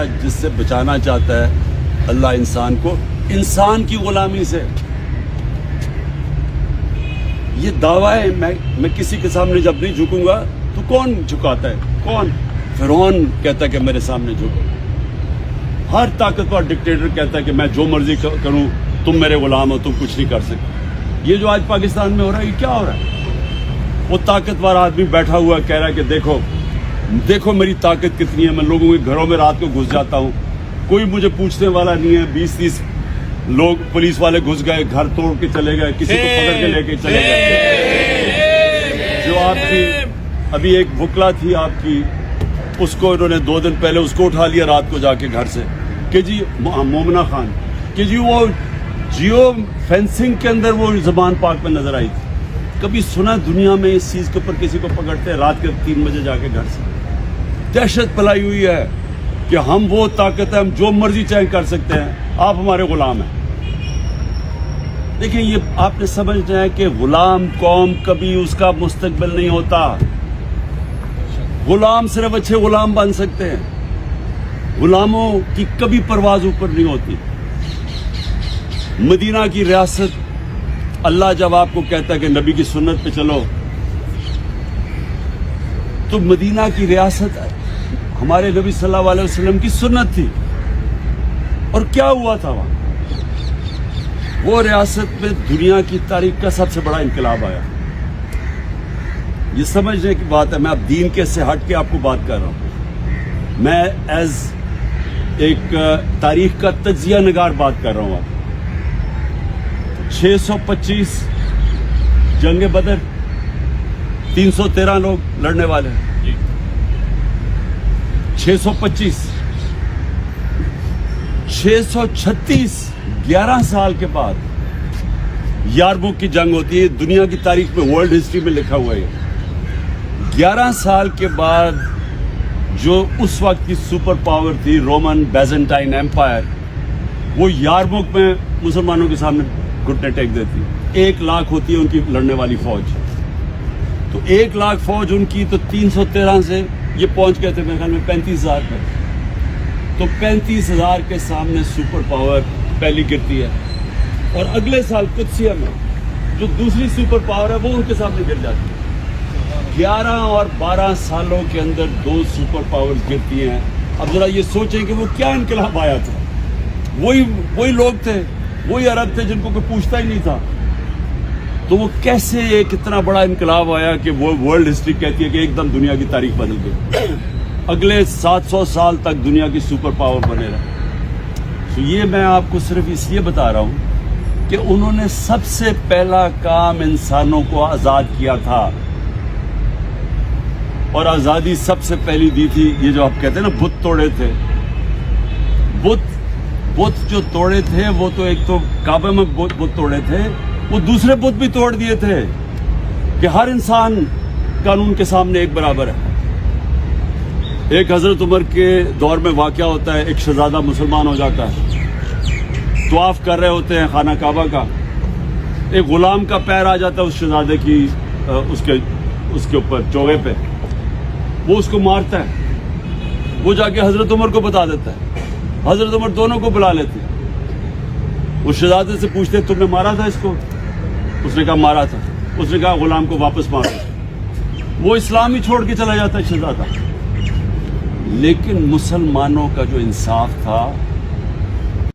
اللہ جس سے بچانا چاہتا ہے اللہ انسان کو انسان کی غلامی سے. یہ دعویٰ ہے میں کسی کے سامنے جب نہیں جھکوں گا تو کون جھکاتا ہے؟ کون؟ فرعون کہتا ہے کہ میرے سامنے جھکو. ہر طاقتور ڈکٹیٹر کہتا ہے کہ میں جو مرضی کروں تم میرے غلام ہو تم کچھ نہیں کر سکتے. یہ جو آج پاکستان میں ہو رہا ہے یہ کیا ہو رہا ہے؟ وہ طاقتور آدمی بیٹھا ہوا کہہ رہا ہے کہ دیکھو میری طاقت کتنی ہے. میں لوگوں کے گھروں میں رات کو گھس جاتا ہوں, کوئی مجھے پوچھنے والا نہیں ہے. 20-30 لوگ پولیس والے گھس گئے, گھر توڑ کے چلے گئے, کسی کو پکڑ کے لے کے چلے گئے. جو آپ کی ابھی ایک بھکلا تھی آپ کی, اس کو انہوں نے 2 دن پہلے اس کو اٹھا لیا رات کو جا کے گھر سے کہ جی مومنہ خان کہ جی وہ جیو فینسنگ کے اندر وہ زبان پاک میں نظر آئی تھی. کبھی سنا دنیا میں اس چیز کے اوپر کسی کو پکڑتے ہیں رات کے 3 بجے جا کے گھر سے؟ دہشت پھیلائی ہوئی ہے کہ ہم وہ طاقت ہے, ہم جو مرضی چاہے کر سکتے ہیں, آپ ہمارے غلام ہیں. دیکھیں یہ آپ نے سمجھنا ہے کہ غلام قوم کبھی اس کا مستقبل نہیں ہوتا. غلام صرف اچھے غلام بن سکتے ہیں, غلاموں کی کبھی پرواز اوپر نہیں ہوتی. مدینہ کی ریاست اللہ جب آپ کو کہتا ہے کہ نبی کی سنت پہ چلو, تو مدینہ کی ریاست ہمارے نبی صلی اللہ علیہ وسلم کی سنت تھی. اور کیا ہوا تھا وہاں؟ وہ ریاست میں دنیا کی تاریخ کا سب سے بڑا انقلاب آیا. یہ سمجھنے کی بات ہے, میں اب دین کے سے ہٹ کے آپ کو بات کر رہا ہوں. میں ایز ایک تاریخ کا تجزیہ نگار بات کر رہا ہوں. اب 625 جنگ بدر, 313 لوگ لڑنے والے ہیں. 625 636 11 سال کے بعد یارموک کی جنگ ہوتی ہے. دنیا کی تاریخ میں ورلڈ ہسٹری میں لکھا ہوا ہے. 11 سال کے بعد جو اس وقت کی سپر پاور تھی رومن بیزنٹائن ایمپائر, وہ یارموک میں مسلمانوں کے سامنے گھٹنے ٹیک دیتی. 1 لاکھ ہوتی ہے ان کی لڑنے والی فوج. تو 1 لاکھ فوج ان کی, تو 313 سے یہ پہنچ گئے تھے میرے خیال میں 35,000 پہ. تو 35,000 کے سامنے سپر پاور پہلی گرتی ہے. اور اگلے سال قدسیہ میں جو دوسری سپر پاور ہے وہ ان کے سامنے گر جاتی ہے. 11 اور 12 سالوں کے اندر 2 سپر پاور گرتی ہیں. اب ذرا یہ سوچیں کہ وہ کیا انقلاب آیا تھا. وہی لوگ تھے, وہی عرب تھے جن کو کوئی پوچھتا ہی نہیں تھا. تو وہ کیسے ایک اتنا بڑا انقلاب آیا کہ وہ ورلڈ ہسٹری کہتی ہے کہ ایک دم دنیا کی تاریخ بدل گئی. اگلے 700 سال تک دنیا کی سپر پاور بنے رہا. تو یہ میں آپ کو صرف اس لیے بتا رہا ہوں کہ انہوں نے سب سے پہلا کام انسانوں کو آزاد کیا تھا, اور آزادی سب سے پہلی دی تھی. یہ جو آپ کہتے ہیں نا بت توڑے تھے, بت جو توڑے تھے وہ تو ایک تو کعبے میں بت توڑے تھے, وہ دوسرے بت بھی توڑ دیے تھے کہ ہر انسان قانون کے سامنے ایک برابر ہے. ایک حضرت عمر کے دور میں واقعہ ہوتا ہے, ایک شہزادہ مسلمان ہو جاتا ہے, طواف کر رہے ہوتے ہیں خانہ کعبہ کا, ایک غلام کا پیر آ جاتا ہے اس شہزادے کی اس کے اوپر چوغے پہ, وہ اس کو مارتا ہے. وہ جا کے حضرت عمر کو بتا دیتا ہے. حضرت عمر دونوں کو بلا لیتے. اس شہزادے سے پوچھتے تم نے مارا تھا اس کو؟ اس نے کہا مارا تھا. اس نے کہا غلام کو واپس مارو. وہ اسلام ہی چھوڑ کے چلا جاتا ہے شہزادہ. لیکن مسلمانوں کا جو انصاف تھا